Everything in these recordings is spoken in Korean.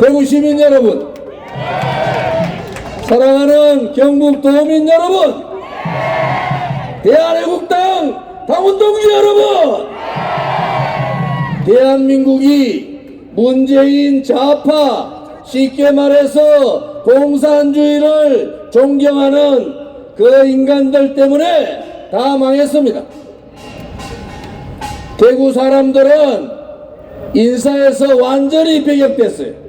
대구 시민 여러분, 사랑하는 경북 도민 여러분, 대한애국당 당원동지 여러분, 대한민국이 문재인 좌파, 쉽게 말해서 공산주의를 존경하는 그 인간들 때문에 다 망했습니다. 대구 사람들은 인사에서 완전히 배격됐어요.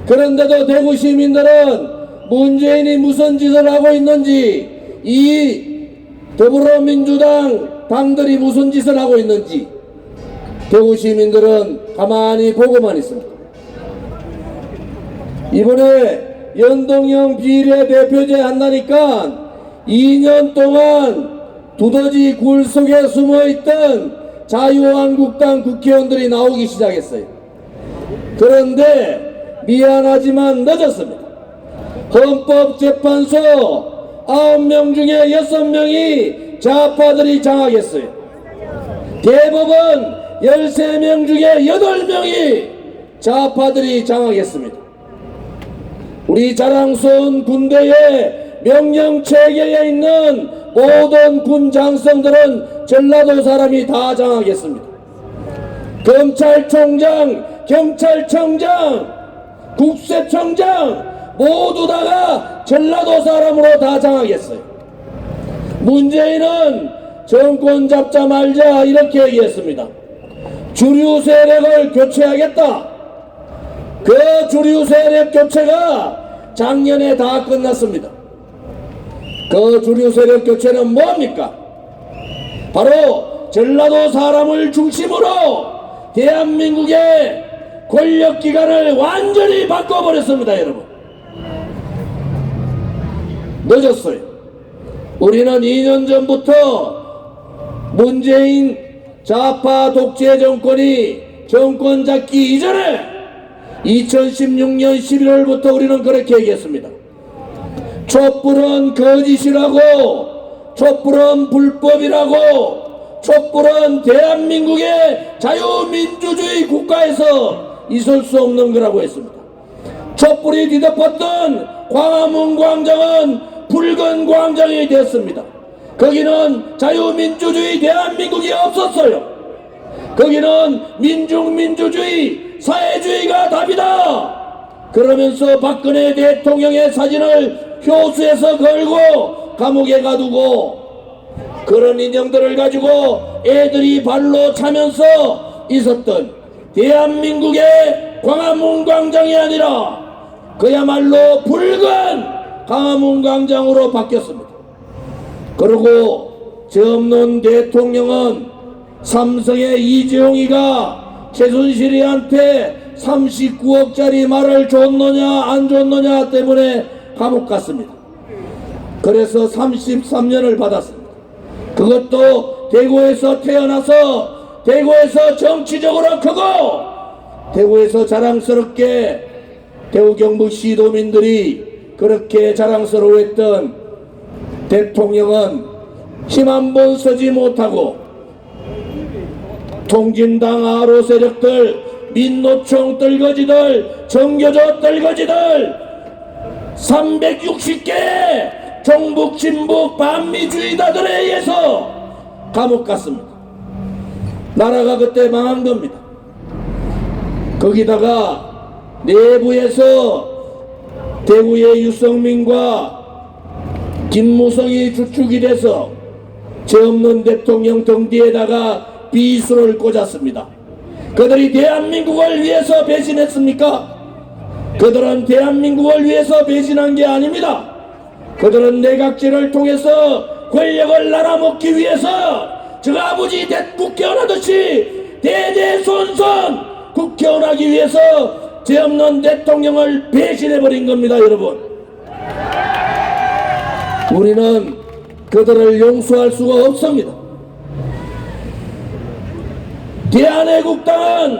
그런데도 대구 시민들은 문재인이 무슨 짓을 하고 있는지, 이 더불어민주당 당들이 무슨 짓을 하고 있는지 대구 시민들은 가만히 보고만 있습니다. 이번에 연동형 비례대표제 한다니까 2년 동안 두더지 굴 속에 숨어있던 자유한국당 국회의원들이 나오기 시작했어요. 그런데 미안하지만 늦었습니다. 헌법재판소 9명 중에 6명이 좌파들이 장악했어요. 대법원 13명 중에 8명이 좌파들이 장악했습니다. 우리 자랑스러운 군대의 명령체계에 있는 모든 군 장성들은 전라도 사람이 다 장악했습니다. 검찰총장, 경찰청장, 국세청장 모두 다가 전라도 사람으로 다 장악했어요. 문재인은 정권 잡자 말자 이렇게 얘기했습니다. 주류 세력을 교체하겠다. 그 주류 세력 교체가 작년에 다 끝났습니다. 그 주류 세력 교체는 뭡니까? 바로 전라도 사람을 중심으로 대한민국의 권력기관을 완전히 바꿔버렸습니다. 여러분, 늦었어요. 우리는 2년 전부터 문재인 좌파 독재 정권이 정권 잡기 이전에 2016년 11월부터 우리는 그렇게 얘기했습니다. 촛불은 거짓이라고, 촛불은 불법이라고, 촛불은 대한민국의 자유민주주의 국가에서 있을 수 없는 거라고 했습니다. 촛불이 뒤덮었던 광화문 광장은 붉은 광장이 됐습니다. 거기는 자유민주주의 대한민국이 없었어요. 거기는 민중민주주의, 사회주의가 답이다. 그러면서 박근혜 대통령의 사진을 효수에서 걸고 감옥에 가두고 그런 인형들을 가지고 애들이 발로 차면서 있었던 대한민국의 광화문 광장이 아니라 그야말로 붉은 광화문 광장으로 바뀌었습니다. 그리고 전원 대통령은 삼성의 이재용이가 최순실이한테 39억짜리 말을 줬느냐 안 줬느냐 때문에 감옥 갔습니다. 그래서 33년을 받았습니다. 그것도 대구에서 태어나서 대구에서 정치적으로 크고 대구에서 자랑스럽게 대구 경북 시도민들이 그렇게 자랑스러워했던 대통령은 힘 한 번 쓰지 못하고 통진당 아로 세력들, 민노총 떨거지들, 정교조 떨거지들 360개 종북 진북 반미주의자들에 의해서 감옥 갔습니다. 나라가 그때 망한 겁니다. 거기다가 내부에서 대구의 유성민과 김무성이 주축이 돼서 죄 없는 대통령 등 뒤에다가 비수를 꽂았습니다. 그들이 대한민국을 위해서 배신했습니까? 그들은 대한민국을 위해서 배신한 게 아닙니다. 그들은 내각제를 통해서 권력을 날아먹기 위해서 저 아버지 국회의원 하듯이 대대손손 국회의원 하기 위해서 죄 없는 대통령을 배신해버린 겁니다. 여러분, 우리는 그들을 용서할 수가 없습니다. 대한애국당은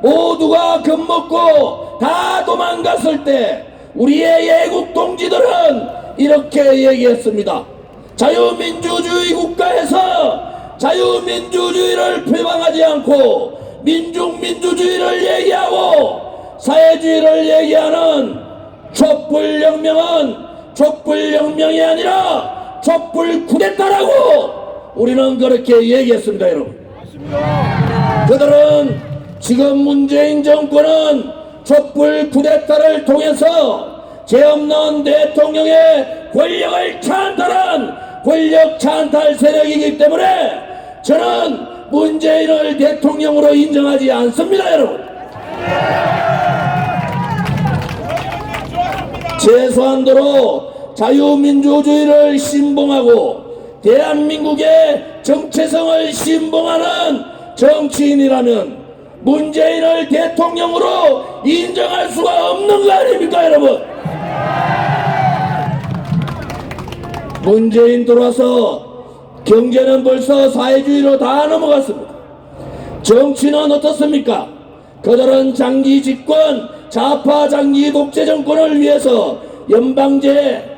모두가 겁먹고 다 도망갔을 때 우리의 애국 동지들은 이렇게 얘기했습니다. 자유민주주의 국가에서 자유민주주의를 표방하지 않고 민중민주주의를 얘기하고 사회주의를 얘기하는 촛불혁명은 촛불혁명이 아니라 촛불 쿠데타라고 우리는 그렇게 얘기했습니다. 여러분, 그들은 지금 문재인 정권은 촛불 쿠데타를 통해서 죄 없는 대통령의 권력을 찬탈한 권력 찬탈 세력이기 때문에 저는 문재인을 대통령으로 인정하지 않습니다. 여러분, 최소한도로 자유민주주의를 신봉하고 대한민국의 정체성을 신봉하는 정치인이라면 문재인을 대통령으로 인정할 수가 없는 거 아닙니까? 여러분, 문재인 들어와서 경제는 벌써 사회주의로 다 넘어갔습니다. 정치는 어떻습니까? 그들은 장기 집권, 좌파 장기 독재 정권을 위해서 연방제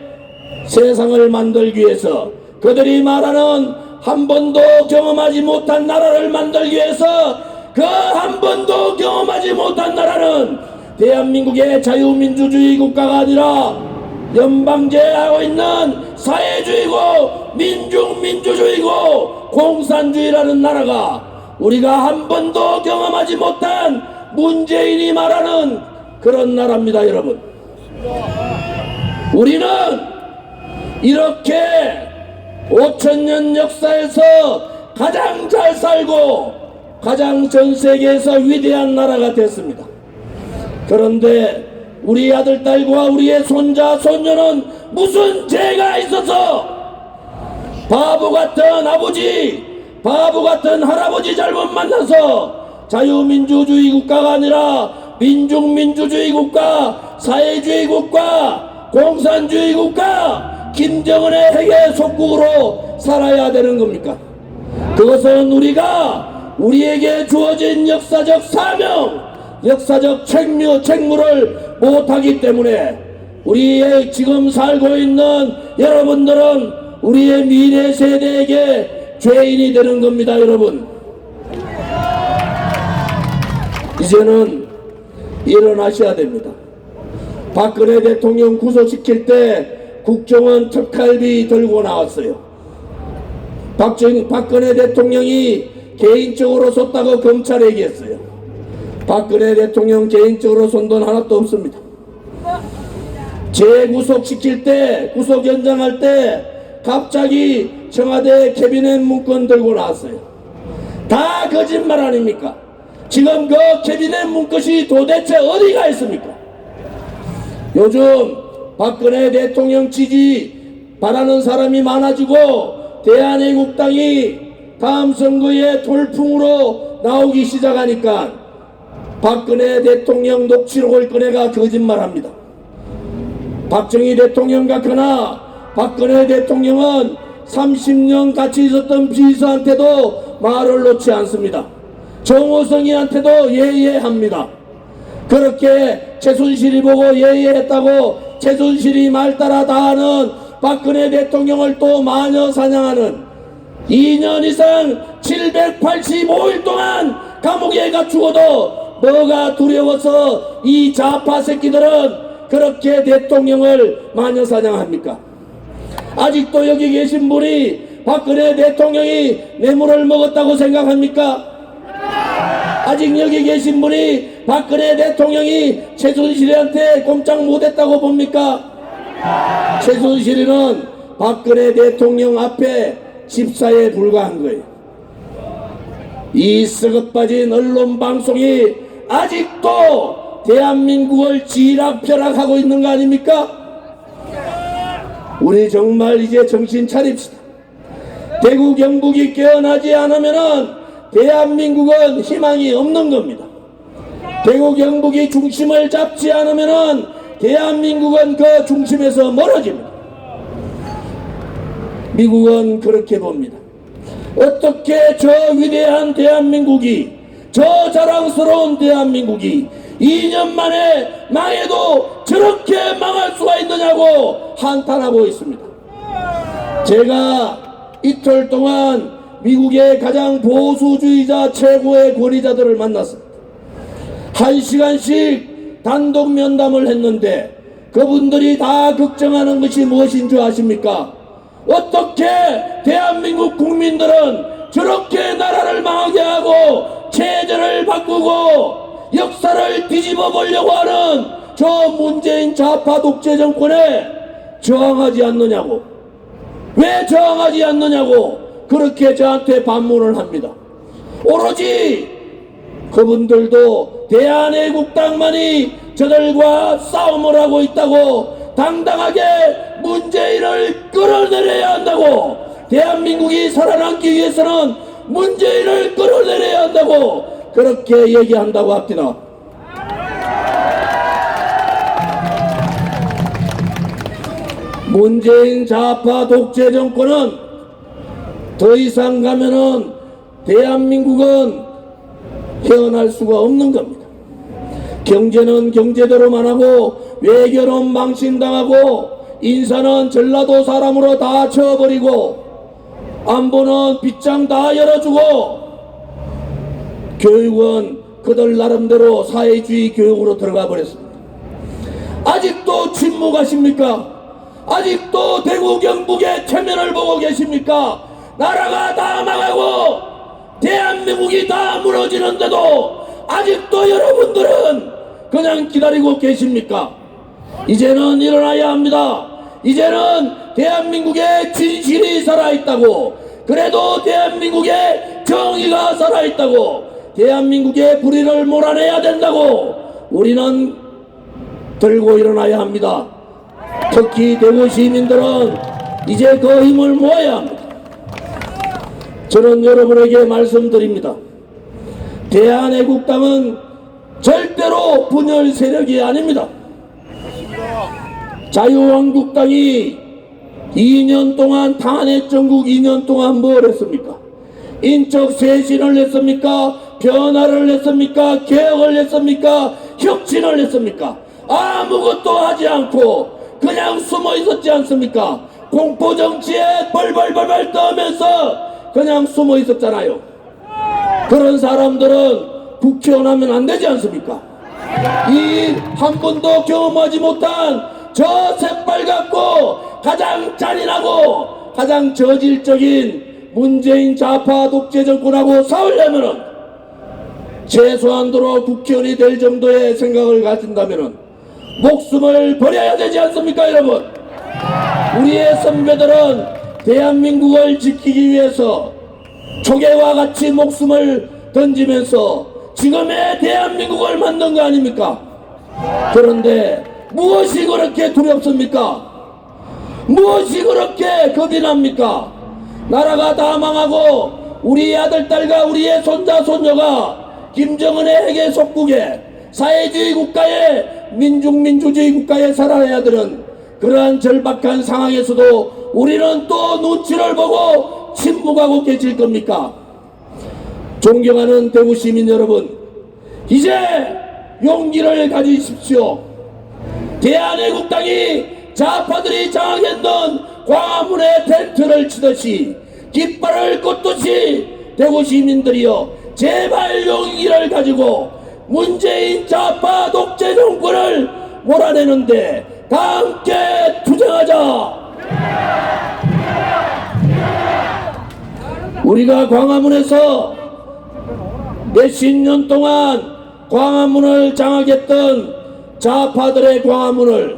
세상을 만들기 위해서 그들이 말하는 한 번도 경험하지 못한 나라를 만들기 위해서 그 한 번도 경험하지 못한 나라는 대한민국의 자유민주주의 국가가 아니라 연방제하고 있는 사회주의고 민중민주주의고 공산주의라는 나라가 우리가 한 번도 경험하지 못한 문재인이 말하는 그런 나라입니다. 여러분, 우리는 이렇게 5000년 역사에서 가장 잘 살고 가장 전 세계에서 위대한 나라가 됐습니다. 그런데 우리 아들, 딸과 우리의 손자, 손녀는 무슨 죄가 있어서 바보 같은 아버지, 바보 같은 할아버지 잘못 만나서 자유민주주의 국가가 아니라 민중민주주의 국가, 사회주의 국가, 공산주의 국가, 김정은의 핵의 속국으로 살아야 되는 겁니까? 그것은 우리에게 주어진 역사적 사명, 역사적 책무를 못하기 때문에 우리의 지금 살고 있는 여러분들은 우리의 미래 세대에게 죄인이 되는 겁니다. 여러분, 이제는 일어나셔야 됩니다. 박근혜 대통령 구속시킬 때 국정원 특활비 들고 나왔어요. 박근혜 대통령이 개인적으로 줬다고 검찰에 얘기했어요. 박근혜 대통령 개인적으로 쏜 돈 하나도 없습니다. 재구속시킬 때, 구속 연장할 때 갑자기 청와대 캐비넷 문건 들고 나왔어요. 다 거짓말 아닙니까? 지금 그 캐비넷 문건이 도대체 어디가 있습니까? 요즘 박근혜 대통령 지지 바라는 사람이 많아지고 대한애국당이 다음 선거에 돌풍으로 나오기 시작하니까 박근혜 대통령 녹취록을 꺼내가 거짓말합니다. 박정희 대통령 같거나 박근혜 대통령은 30년 같이 있었던 비서한테도 말을 놓지 않습니다. 정호성이한테도 예예합니다. 그렇게 최순실이 보고 예예했다고 최순실이 말 따라 다 하는 박근혜 대통령을 또 마녀 사냥하는 2년 이상 785일 동안 감옥에 가 죽어도 뭐가 두려워서 이 좌파 새끼들은 그렇게 대통령을 마녀 사냥합니까? 아직도 여기 계신 분이 박근혜 대통령이 뇌물을 먹었다고 생각합니까? 아직 여기 계신 분이 박근혜 대통령이 최순실한테 꼼짝 못했다고 봅니까? 최순실은 박근혜 대통령 앞에 집사에 불과한 거예요. 이 썩어빠진 언론 방송이 아직도 대한민국을 쥐락펴락하고 있는 거 아닙니까? 우리 정말 이제 정신 차립시다. 대구 경북이 깨어나지 않으면은 대한민국은 희망이 없는 겁니다. 대구 경북이 중심을 잡지 않으면은 대한민국은 그 중심에서 멀어집니다. 미국은 그렇게 봅니다. 어떻게 저 위대한 대한민국이, 저 자랑스러운 대한민국이 2년 만에 망해도 저렇게 망할 수가 있느냐고 한탄하고 있습니다. 제가 이틀 동안 미국의 가장 보수주의자 최고의 권위자들을 만났습니다. 1시간씩 단독 면담을 했는데 그분들이 다 걱정하는 것이 무엇인 줄 아십니까? 어떻게 대한민국 국민들은 저렇게 나라를 망하게 하고 체제를 바꾸고 역사를 뒤집어 보려고 하는 저 문재인 좌파 독재 정권에 저항하지 않느냐고, 왜 저항하지 않느냐고 그렇게 저한테 반문을 합니다. 오로지 그분들도 대한애국당만이 저들과 싸움을 하고 있다고, 당당하게 문재인을 끌어내려야 한다고, 대한민국이 살아남기 위해서는 문재인을 끌어내려야 한다고 그렇게 얘기한다고 합니다. 문재인 좌파 독재 정권은 더 이상 가면은 대한민국은 헤어날 수가 없는 겁니다. 경제는 경제대로만 하고 외교는 망신당하고 인사는 전라도 사람으로 다 쳐버리고 안보는 빗장 다 열어주고 교육은 그들 나름대로 사회주의 교육으로 들어가 버렸습니다. 아직도 침묵하십니까? 아직도 대구 경북의 체면을 보고 계십니까? 나라가 다 망하고 대한민국이 다 무너지는데도 아직도 여러분들은 그냥 기다리고 계십니까? 이제는 일어나야 합니다. 이제는 대한민국의 진실이 살아있다고, 그래도 대한민국의 정의가 살아있다고, 대한민국의 불의를 몰아내야 된다고 우리는 들고 일어나야 합니다. 특히 대구 시민들은 이제 그 힘을 모아야 합니다. 저는 여러분에게 말씀드립니다. 대한애국당은 절대로 분열 세력이 아닙니다. 자유한국당이 2년 동안 탄핵 정국 2년 동안 뭘 했습니까? 인적 쇄신을 했습니까? 변화를 했습니까? 개혁을 했습니까? 혁신을 했습니까? 아무것도 하지 않고 그냥 숨어 있었지 않습니까? 공포정치에 벌벌벌벌 떠면서 그냥 숨어 있었잖아요. 그런 사람들은 국회의원 안 되지 않습니까? 이 한 번도 경험하지 못한 저 새빨갛고 가장 잔인하고 가장 저질적인 문재인 좌파 독재 정권하고 싸우려면은 최소한도로 국회의원이 될 정도의 생각을 가진다면은 목숨을 버려야 되지 않습니까, 여러분? 우리의 선배들은 대한민국을 지키기 위해서 조개와 같이 목숨을 던지면서 지금의 대한민국을 만든 거 아닙니까? 그런데 무엇이 그렇게 두렵습니까? 무엇이 그렇게 겁이 납니까? 나라가 다 망하고 우리 아들, 딸과 우리의 손자, 손녀가 김정은의 핵의 속국에 사회주의 국가에 민주주의 국가에 살아야 되는 그러한 절박한 상황에서도 우리는 또 눈치를 보고 침묵하고 계실 겁니까? 존경하는 대구 시민 여러분, 이제 용기를 가지십시오. 대한애국당이 좌파들이 장악했던 광화문에 텐트를 치듯이 깃발을 꽂듯이 대구 시민들이여 제발 용기를 가지고 문재인 좌파 독재 정권을 몰아내는데 다 함께 투쟁하자. 우리가 광화문에서 몇십 년 동안 광화문을 장악했던 좌파들의 광화문을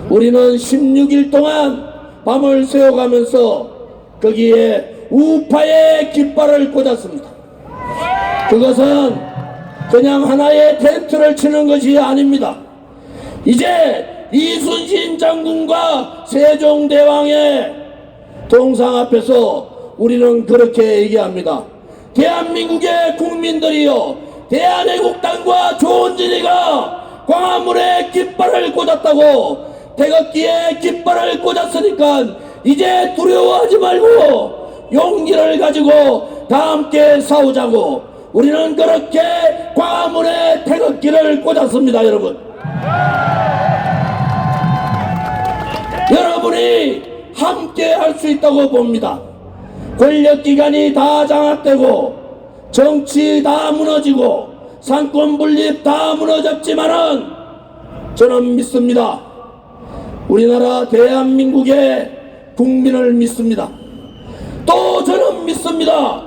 우리는 16일 동안 밤을 새워가면서 거기에 우파의 깃발을 꽂았습니다. 그것은 그냥 하나의 텐트를 치는 것이 아닙니다. 이제 이순신 장군과 세종대왕의 동상 앞에서 우리는 그렇게 얘기합니다. 대한민국의 국민들이여, 대한애국당과 조원진이가 광화문에 깃발을 꽂았다고, 태극기에 깃발을 꽂았으니까 이제 두려워하지 말고 용기를 가지고 다 함께 싸우자고 우리는 그렇게 광화문에 태극기를 꽂았습니다. 여러분, 여러분이 함께 할 수 있다고 봅니다. 권력기관이 다 장악되고 정치 다 무너지고 상권 분립 다 무너졌지만은 저는 믿습니다. 우리나라 대한민국의 국민을 믿습니다. 또 저는 믿습니다.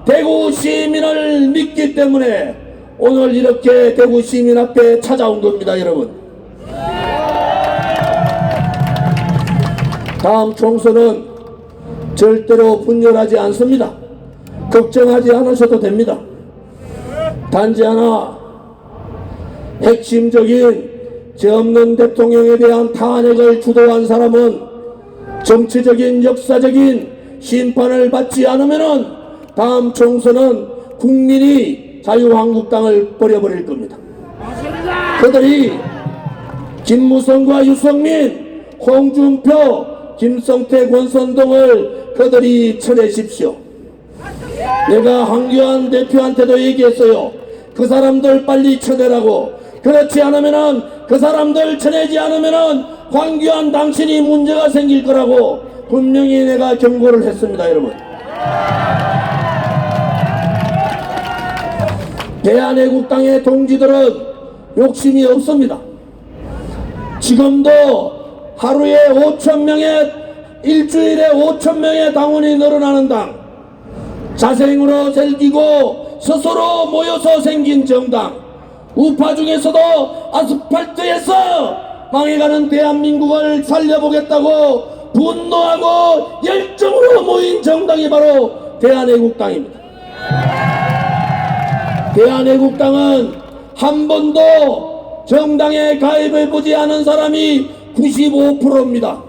대구 시민을 믿기 때문에 오늘 이렇게 대구 시민 앞에 찾아온 겁니다, 여러분. 다음 총선은 절대로 분열하지 않습니다. 걱정하지 않으셔도 됩니다. 단지 하나, 핵심적인 죄 없는 대통령에 대한 탄핵을 주도한 사람은 정치적인 역사적인 심판을 받지 않으면은 다음 총선은 국민이 자유한국당을 버려버릴 겁니다. 그들이 김무성과 유승민, 홍준표, 김성태, 권선동을 그들이 쳐내십시오. 내가 황교안 대표한테도 얘기했어요. 그 사람들 빨리 쳐내라고. 그렇지 않으면은, 그 사람들 쳐내지 않으면은 황교안 당신이 문제가 생길 거라고 분명히 내가 경고를 했습니다, 여러분. 대한애국당의 동지들은 욕심이 없습니다. 지금도 하루에 5,000명의, 일주일에 5,000명의 당원이 늘어나는 당, 자생으로 생기고 스스로 모여서 생긴 정당, 우파 중에서도 아스팔트에서 망해가는 대한민국을 살려보겠다고 분노하고 열정으로 모인 정당이 바로 대한애국당입니다. 대한애국당은 한 번도 정당에 가입해보지 않은 사람이 95%입니다.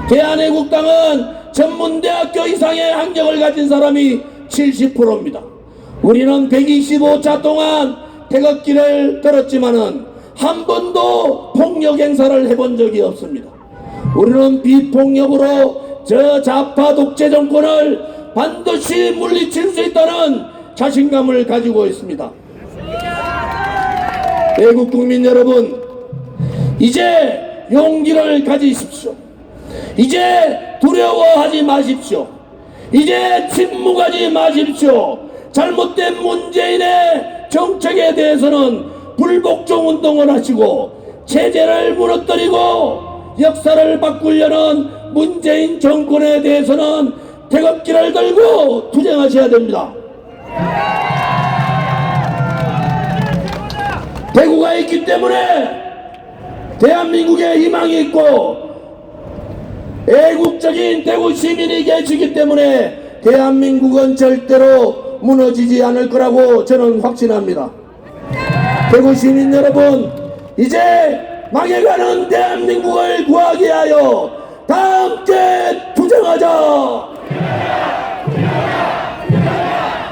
대한애국당은 전문대학교 이상의 학력을 가진 사람이 70%입니다. 우리는 125차 동안 태극기를 들었지만은 한 번도 폭력 행사를 해본 적이 없습니다. 우리는 비폭력으로 저 좌파 독재 정권을 반드시 물리칠 수 있다는 자신감을 가지고 있습니다. 애국 국민 여러분, 이제 용기를 가지십시오. 이제 두려워하지 마십시오. 이제 침묵하지 마십시오. 잘못된 문재인의 정책에 대해서는 불복종 운동을 하시고 체제를 무너뜨리고 역사를 바꾸려는 문재인 정권에 대해서는 태극기를 들고 투쟁하셔야 됩니다. 대구가 있기 때문에 대한민국에 희망이 있고 애국적인 대구 시민이 계시기 때문에 대한민국은 절대로 무너지지 않을 거라고 저는 확신합니다. 대구 시민 여러분, 이제 망해가는 대한민국을 구하기 위하여 다 함께 투쟁하자.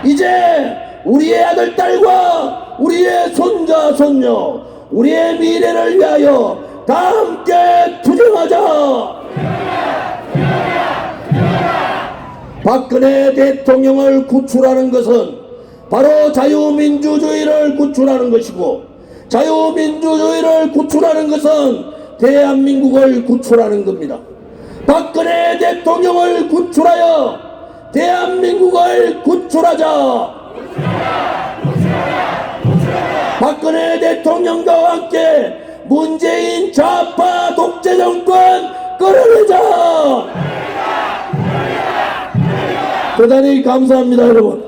이제 우리의 아들, 딸과 우리의 손자, 손녀, 우리의 미래를 위하여 다 함께 투쟁하자. 박근혜 대통령을 구출하는 것은 바로 자유민주주의를 구출하는 것이고, 자유민주주의를 구출하는 것은 대한민국을 구출하는 겁니다. 박근혜 대통령을 구출하여 대한민국을 구출하자. 박근혜 대통령과 함께 문재인 좌파 독재 정권 끌어내자. 대단히 감사합니다, 여러분.